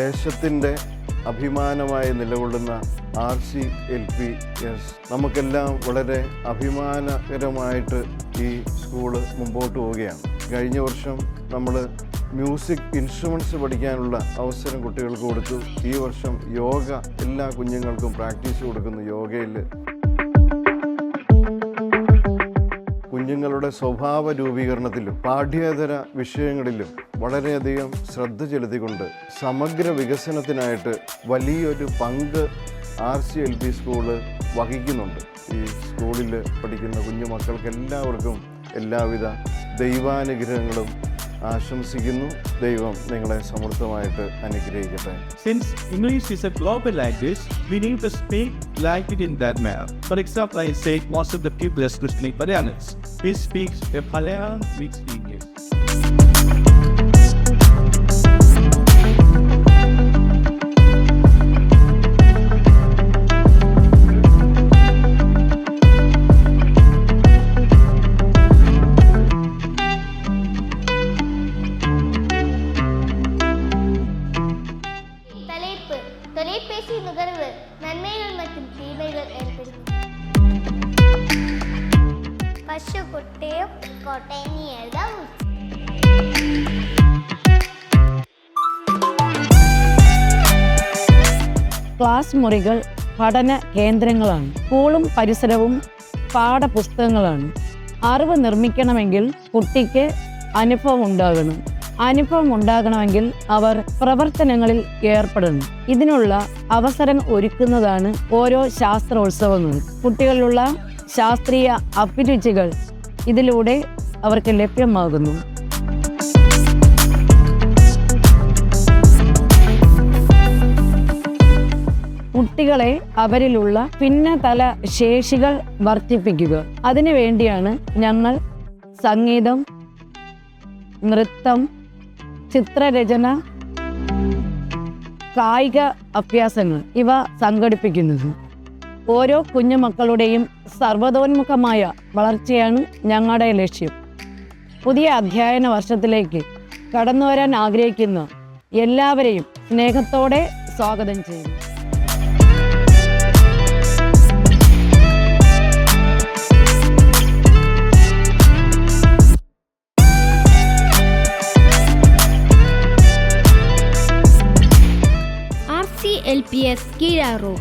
ദേശത്തിൻ്റെ അഭിമാനമായി നിലകൊള്ളുന്ന RCLPS നമുക്കെല്ലാം വളരെ അഭിമാനകരമായിട്ട് ഈ സ്കൂള് മുമ്പോട്ട് പോവുകയാണ്. കഴിഞ്ഞ വർഷം നമ്മൾ മ്യൂസിക് ഇൻസ്ട്രുമെൻറ്റ്സ് പഠിക്കാനുള്ള അവസരം കുട്ടികൾക്ക് കൊടുത്തു. ഈ വർഷം യോഗ എല്ലാ കുഞ്ഞുങ്ങൾക്കും പ്രാക്ടീസ് കൊടുക്കുന്നു. യോഗയിൽ കുഞ്ഞുങ്ങളുടെ സ്വഭാവ രൂപീകരണത്തിലും പാഠ്യേതര വിഷയങ്ങളിലും വളരെയധികം ശ്രദ്ധ ചെലുത്തിക്കൊണ്ട് സമഗ്ര വികസനത്തിനായിട്ട് വലിയൊരു പങ്ക് RCLP സ്കൂള് വഹിക്കുന്നുണ്ട്. ഈ സ്കൂളിൽ പഠിക്കുന്ന കുഞ്ഞു മക്കൾക്ക് എല്ലാവർക്കും എല്ലാവിധ ദൈവാനുഗ്രഹങ്ങളും ആശംസിക്കുന്നു. ദൈവം നിങ്ങളെ സമൃദ്ധമായിട്ട് അനുഗ്രഹിക്കട്ടെ. Since English is a global language, we need to speak like it in that manner. For example, I say most of the people are listening Malayalis. We speak a Malayalam mixed English. தொலைபேசி நுகர்வு நன்மைகள் மற்றும் தீமைகள் ஏற்படும். പശുക്കുട്ടിയും കൊട്ടേനിയതും class മുറികൾ പഠന കേന്ദ്രങ്ങളാണ്. സ്കൂളും പരിസരവും പാഠപുസ്തകങ്ങളാണ്. അറിവ് നിർമ്മിക്കണമെങ്കിൽ കുട്ടിക്ക് അനുഭവം ഉണ്ടാകണമെങ്കിൽ അവർ പ്രവർത്തനങ്ങളിൽ ഏർപ്പെടണം. ഇതിനുള്ള അവസരം ഒരുക്കുന്നതാണ് ഓരോ ശാസ്ത്രോത്സവങ്ങളും. കുട്ടികളിലുള്ള ശാസ്ത്രീയ അഭിരുചികൾ ഇതിലൂടെ അവർക്ക് ലഭ്യമാകുന്നു. കുട്ടികളെ അവരിലുള്ള ഭിന്നതല ശേഷികൾ വർദ്ധിപ്പിക്കുക. അതിനുവേണ്ടിയാണ് ഞങ്ങൾ സംഗീതം, നൃത്തം, ചിത്രരചന, കായിക അഭ്യാസങ്ങൾ ഇവ സംഘടിപ്പിക്കുന്നത്. ഓരോ കുഞ്ഞുമക്കളുടെയും സർവ്വതോന്മുഖമായ വളർച്ചയാണ് ഞങ്ങളുടെ ലക്ഷ്യം. പുതിയ അധ്യയന വർഷത്തിലേക്ക് കടന്നു വരാൻ ആഗ്രഹിക്കുന്ന എല്ലാവരെയും സ്നേഹത്തോടെ സ്വാഗതം ചെയ്യുന്നു. RCLPS കീഴാറൂർ